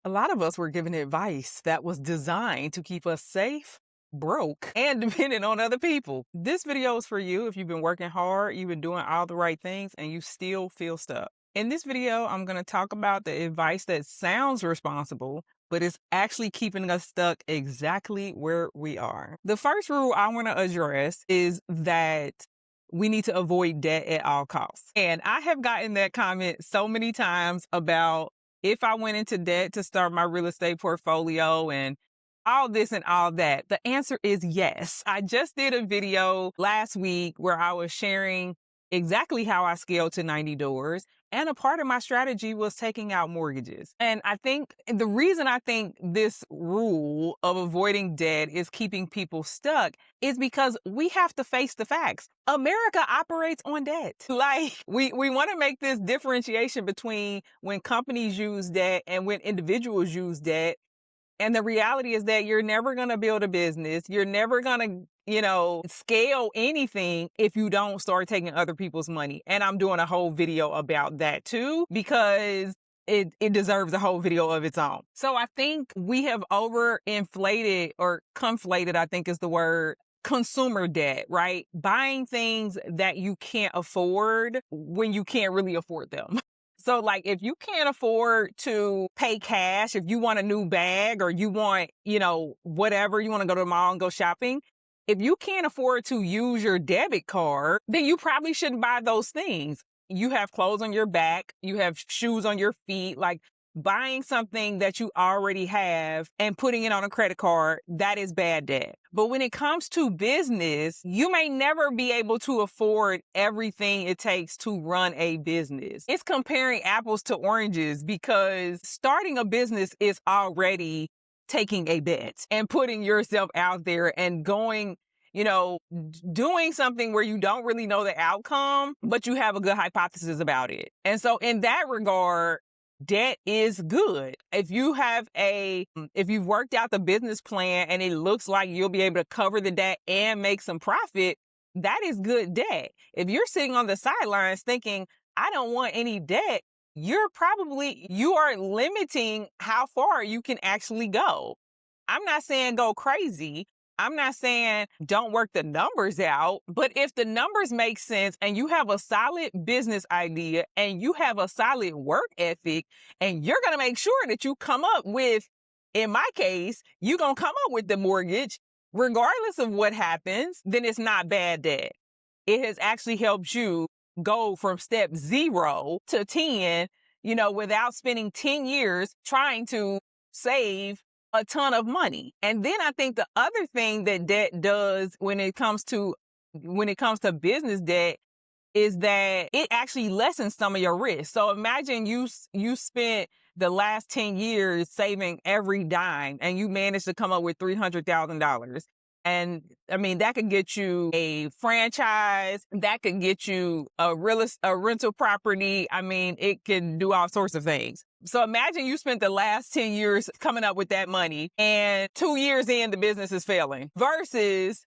A lot of us were given advice that was designed to keep us safe, broke, and dependent on other people. This video is for you if you've been working hard, you've been doing all the right things, and you still feel stuck. In this video, I'm going to talk about the advice that sounds responsible, but is actually keeping us stuck exactly where we are. The first rule I want to address is that we need to avoid debt at all costs. And I have gotten that comment so many times about if I went into debt to start my real estate portfolio and all this and all that. The answer is yes. I just did a video last week where I was sharing exactly how I scaled to 90 doors. And a part of my strategy was taking out mortgages. And I think the reason I think this rule of avoiding debt is keeping people stuck is because we have to face the facts. America operates on debt. Like we want to make this differentiation between when companies use debt and when individuals use debt. And the reality is that you're never going to build a business. You're never going to, scale anything if you don't start taking other people's money. And I'm doing a whole video about that too, because it deserves a whole video of its own. So I think we have overinflated or conflated, I think is the word, consumer debt, right? Buying things that you can't afford when you can't really afford them. So like if you can't afford to pay cash, if you want a new bag or you want, whatever, you want to go to the mall and go shopping, if you can't afford to use your debit card, then you probably shouldn't buy those things. You have clothes on your back, you have shoes on your feet, like buying something that you already have and putting it on a credit card, that is bad debt. But when it comes to business, you may never be able to afford everything it takes to run a business. It's comparing apples to oranges because starting a business is already taking a bet and putting yourself out there and going, doing something where you don't really know the outcome, but you have a good hypothesis about it. And so in that regard, debt is good. If you've worked out the business plan and it looks like you'll be able to cover the debt and make some profit, that is good debt. If you're sitting on the sidelines thinking, I don't want any debt, you are limiting how far you can actually go. I'm not saying go crazy. I'm not saying don't work the numbers out, but if the numbers make sense and you have a solid business idea and you have a solid work ethic and you're going to make sure that you come up with, in my case, you're going to come up with the mortgage, regardless of what happens, then it's not bad debt. It has actually helped you go from step 0 to 10, without spending 10 years trying to save a ton of money. And then I think the other thing that debt does when it comes to business debt is that it actually lessens some of your risk. So imagine you spent the last 10 years saving every dime and you managed to come up with $300,000. And I mean, that could get you a franchise, that could get you a rental property. I mean, it can do all sorts of things. So imagine you spent the last 10 years coming up with that money and 2 years in, the business is failing versus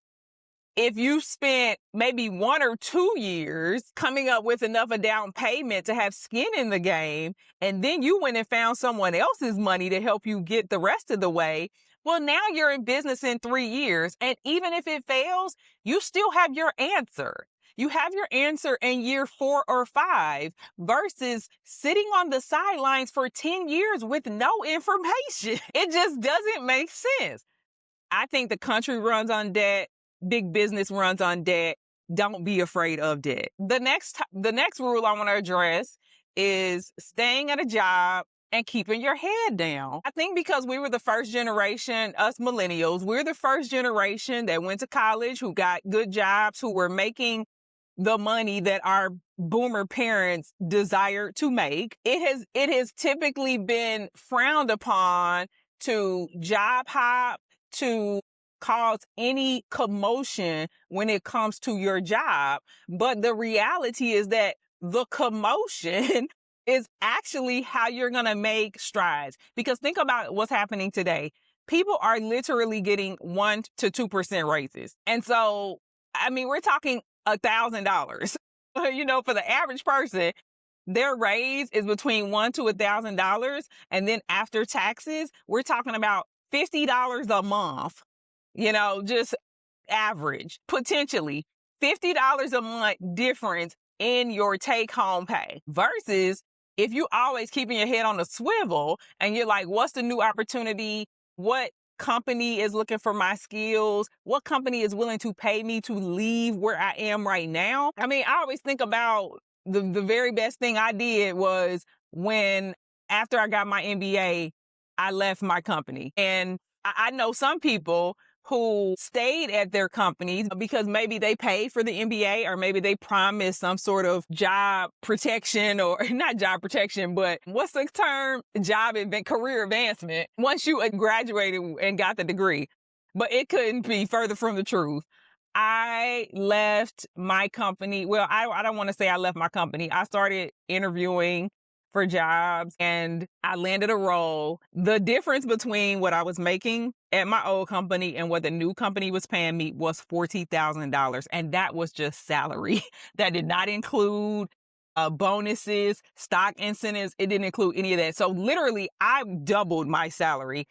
if you spent maybe 1 or 2 years coming up with enough a down payment to have skin in the game, and then you went and found someone else's money to help you get the rest of the way. Well, now you're in business in 3 years. And even if it fails, you still have your answer. You have your answer in year 4 or 5 versus sitting on the sidelines for 10 years with no information. It just doesn't make sense. I think the country runs on debt. Big business runs on debt. Don't be afraid of debt. The next rule I want to address is staying at a job and keeping your head down. I think because we were the first generation, us millennials, we're the first generation that went to college, who got good jobs, who were making the money that our boomer parents desired to make. It has typically been frowned upon to job hop, to cause any commotion when it comes to your job. But the reality is that the commotion is actually how you're going to make strides. Because think about what's happening today. People are literally getting 1 to 2% raises. And so, I mean, we're talking $1,000, for the average person. their raise is between $1 to $1,000. And then after taxes, we're talking about $50 a month, just average, potentially $50 a month difference in your take home pay versus if you always keeping your head on a swivel and you're like, what's the new opportunity? What company is looking for my skills? What company is willing to pay me to leave where I am right now? I mean, I always think about the very best thing I did was when after I got my MBA, I left my company. And I know some people who stayed at their companies because maybe they paid for the MBA or maybe they promised some sort of job protection or not job protection, but what's the term? Career advancement once you graduated and got the degree. But it couldn't be further from the truth. I left my company. Well, I don't want to say I left my company. I started interviewing for jobs and I landed a role. The difference between what I was making at my old company and what the new company was paying me was $40,000. And that was just salary. That did not include bonuses, stock incentives. It didn't include any of that. So literally I doubled my salary.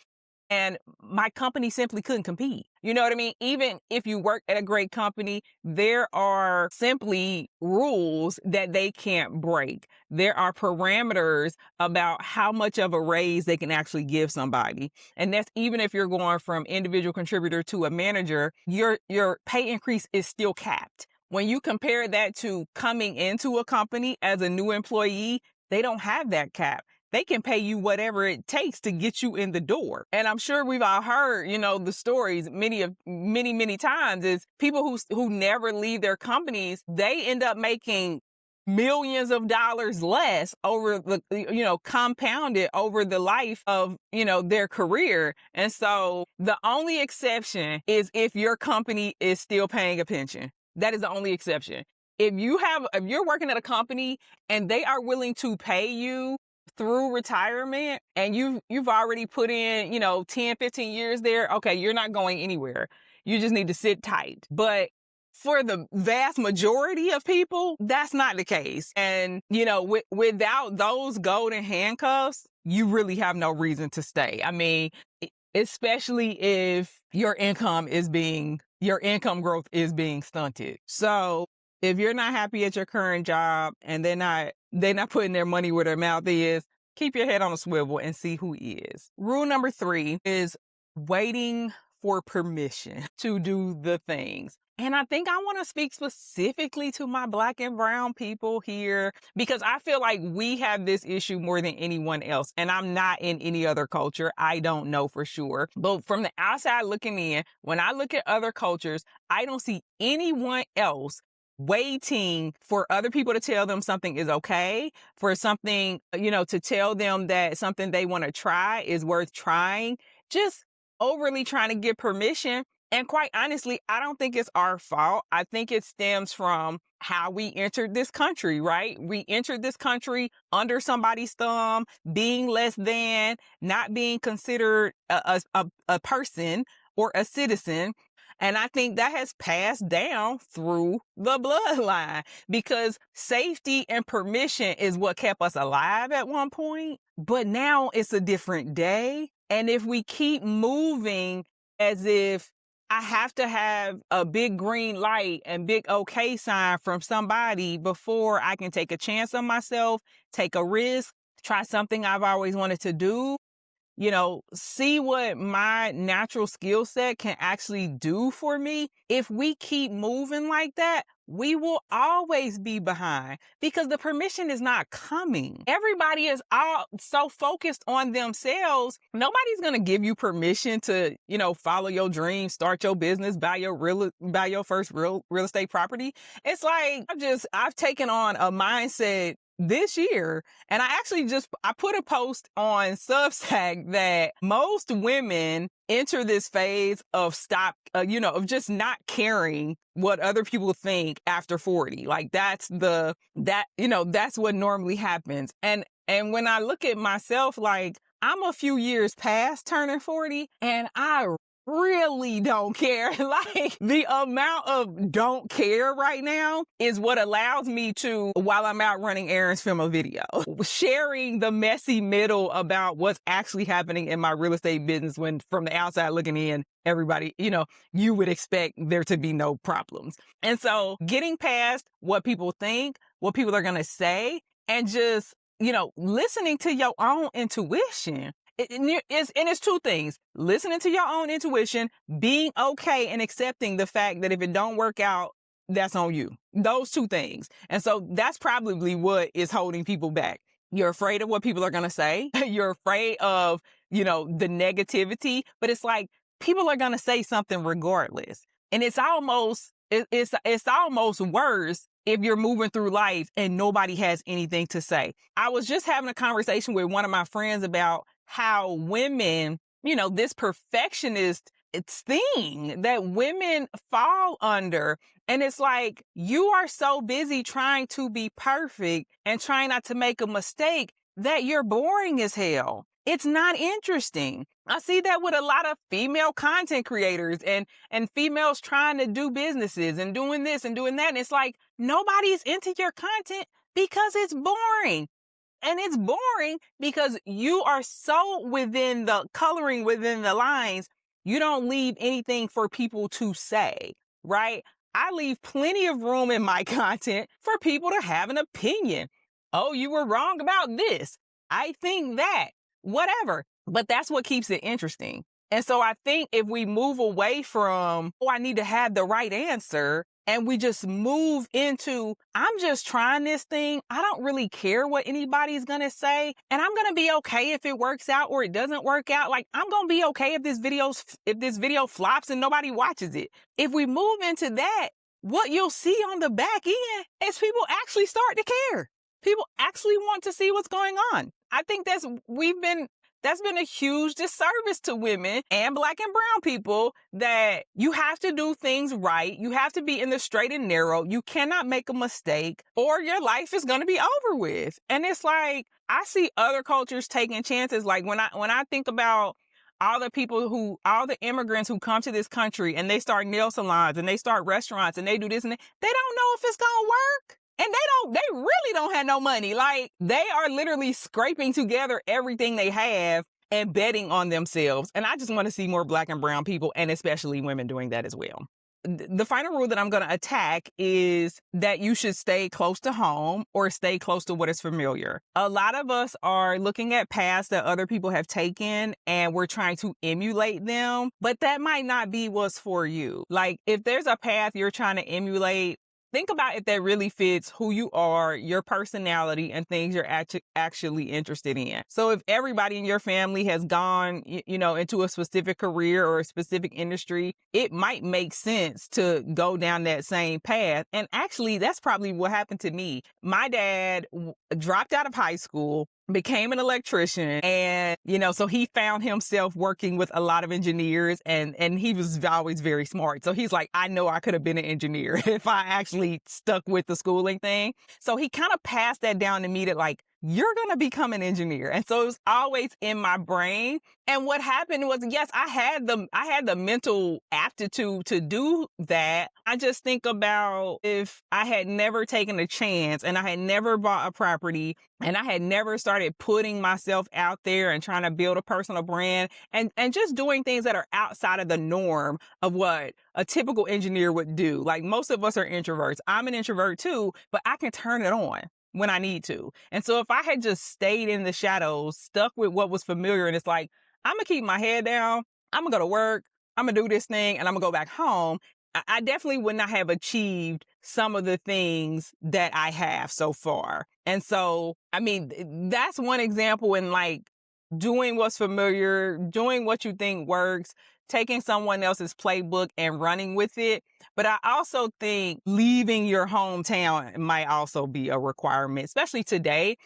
And my company simply couldn't compete. You know what I mean? Even if you work at a great company, there are simply rules that they can't break. There are parameters about how much of a raise they can actually give somebody. And that's even if you're going from individual contributor to a manager, your pay increase is still capped. When you compare that to coming into a company as a new employee, they don't have that cap. They can pay you whatever it takes to get you in the door. And I'm sure we've all heard, the stories many times is people who never leave their companies, they end up making millions of dollars less over the, compounded over the life of, their career. And so the only exception is if your company is still paying a pension. That is the only exception. If you're working at a company and they are willing to pay you through retirement and you've already put in, 10, 15 years there, okay, you're not going anywhere. You just need to sit tight. But for the vast majority of people, that's not the case. And, without those golden handcuffs, you really have no reason to stay. I mean, especially if your income growth is being stunted. So if you're not happy at your current job and they're not putting their money where their mouth is, keep your head on a swivel and see who is. Rule number 3 is waiting for permission to do the things. And I think I want to speak specifically to my Black and brown people here because I feel like we have this issue more than anyone else. And I'm not in any other culture. I don't know for sure. But from the outside looking in, when I look at other cultures, I don't see anyone else waiting for other people to tell them something is okay, for something, to tell them that something they want to try is worth trying, just overly trying to get permission. And quite honestly, I don't think it's our fault. I think it stems from how we entered this country, right? We entered this country under somebody's thumb, being less than, not being considered a person or a citizen. And I think that has passed down through the bloodline because safety and permission is what kept us alive at one point. But now it's a different day. And if we keep moving as if I have to have a big green light and big okay sign from somebody before I can take a chance on myself, take a risk, try something I've always wanted to do, see what my natural skill set can actually do for me. If we keep moving like that, we will always be behind because the permission is not coming. Everybody is all so focused on themselves. Nobody's going to give you permission to, follow your dreams, start your business, buy your first real estate property. It's like I've taken on a mindset this year, and I put a post on Substack that most women enter this phase of of just not caring what other people think after 40. Like that's what normally happens. And when I look at myself, like I'm a few years past turning 40 and I really don't care. Like the amount of don't care right now is what allows me to, while I'm out running errands, film a video, sharing the messy middle about what's actually happening in my real estate business when from the outside looking in, everybody, you would expect there to be no problems. And so getting past what people think, what people are going to say, and just, listening to your own intuition. It's two things: listening to your own intuition, being okay and accepting the fact that if it don't work out, that's on you. Those two things. And so that's probably what is holding people back. You're afraid of what people are going to say. You're afraid of, the negativity, but it's like people are going to say something regardless. And it's almost worse if you're moving through life and nobody has anything to say. I was just having a conversation with one of my friends about how women, this perfectionist thing that women fall under. And it's like, you are so busy trying to be perfect and trying not to make a mistake that you're boring as hell. It's not interesting. I see that with a lot of female content creators and females trying to do businesses and doing this and doing that. And it's like, nobody's into your content because it's boring. And it's boring because you are so coloring within the lines. You don't leave anything for people to say, right? I leave plenty of room in my content for people to have an opinion. Oh, you were wrong about this. I think that, whatever. But that's what keeps it interesting. And so I think if we move away from, I need to have the right answer, and we just move into, I'm just trying this thing. I don't really care what anybody's going to say. And I'm going to be okay if it works out or it doesn't work out. Like, I'm going to be okay if this video flops and nobody watches it. If we move into that, what you'll see on the back end is people actually start to care. People actually want to see what's going on. I think that's been a huge disservice to women and Black and brown people, that you have to do things right. You have to be in the straight and narrow. You cannot make a mistake or your life is going to be over with. And it's like, I see other cultures taking chances. Like when I think about all the immigrants who come to this country and they start nail salons and they start restaurants and they do this and they don't know if it's going to work. And they really don't have no money. Like, they are literally scraping together everything they have and betting on themselves. And I just want to see more Black and brown people, and especially women, doing that as well. The final rule that I'm going to attack is that you should stay close to home or stay close to what is familiar. A lot of us are looking at paths that other people have taken and we're trying to emulate them, but that might not be what's for you. Like, if there's a path you're trying to emulate, think about if that really fits who you are, your personality, and things you're actually interested in. So if everybody in your family has gone, into a specific career or a specific industry, it might make sense to go down that same path. And actually, that's probably what happened to me. My dad dropped out of high school, became an electrician, and so he found himself working with a lot of engineers, and he was always very smart. So he's like, I know I could have been an engineer if I actually stuck with the schooling thing. So he kind of passed that down to me, that like, you're going to become an engineer. And so it was always in my brain. And what happened was, yes, I had the mental aptitude to do that. I just think about if I had never taken a chance and I had never bought a property and I had never started putting myself out there and trying to build a personal brand and just doing things that are outside of the norm of what a typical engineer would do. Like, most of us are introverts. I'm an introvert too, but I can turn it on when I need to. And so if I had just stayed in the shadows, stuck with what was familiar, and it's like, I'm going to keep my head down, I'm going to go to work, I'm going to do this thing, and I'm going to go back home, I definitely would not have achieved some of the things that I have so far. And so, I mean, that's one example in like doing what's familiar, doing what you think works, taking someone else's playbook and running with it. But I also think leaving your hometown might also be a requirement, especially today.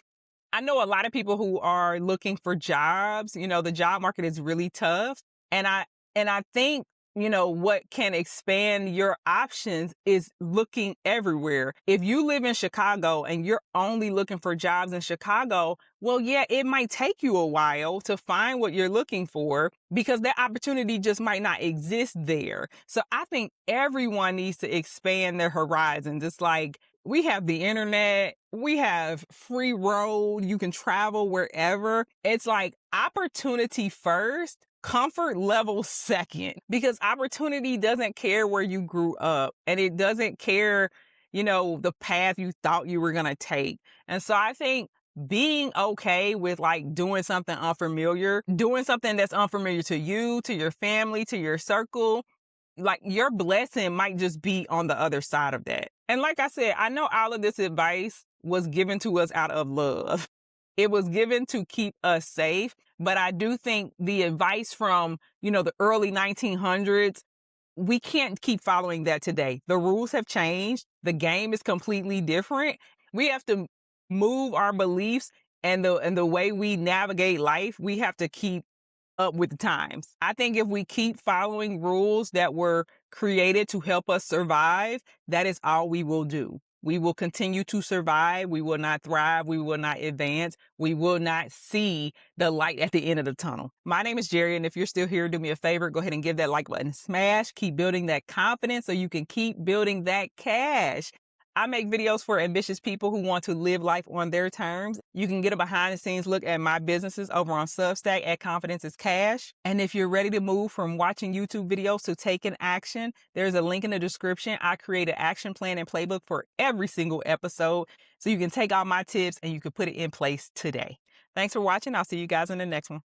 I know a lot of people who are looking for jobs. The job market is really tough. And I think what can expand your options is looking everywhere. If you live in Chicago and you're only looking for jobs in Chicago, well, yeah, it might take you a while to find what you're looking for because that opportunity just might not exist there. So I think everyone needs to expand their horizons. It's like we have the internet, we have free road, you can travel wherever. It's like opportunity first, comfort level second, because opportunity doesn't care where you grew up and it doesn't care, the path you thought you were going to take. And so I think being okay with like doing something unfamiliar, doing something that's unfamiliar to you, to your family, to your circle, like your blessing might just be on the other side of that. And like I said, I know all of this advice was given to us out of love. It was given to keep us safe. But I do think the advice from, the early 1900s, we can't keep following that today. The rules have changed. The game is completely different. We have to move our beliefs and the way we navigate life. We have to keep up with the times. I think if we keep following rules that were created to help us survive, that is all we will do. We will continue to survive. We will not thrive. We will not advance. We will not see the light at the end of the tunnel. My name is Jerry, and if you're still here, do me a favor, go ahead and give that like button a smash. Keep building that confidence so you can keep building that cash. I make videos for ambitious people who want to live life on their terms. You can get a behind the scenes look at my businesses over on Substack at Confidence is Cash. And if you're ready to move from watching YouTube videos to taking action, there's a link in the description. I create an action plan and playbook for every single episode so you can take all my tips and you can put it in place today. Thanks for watching. I'll see you guys in the next one.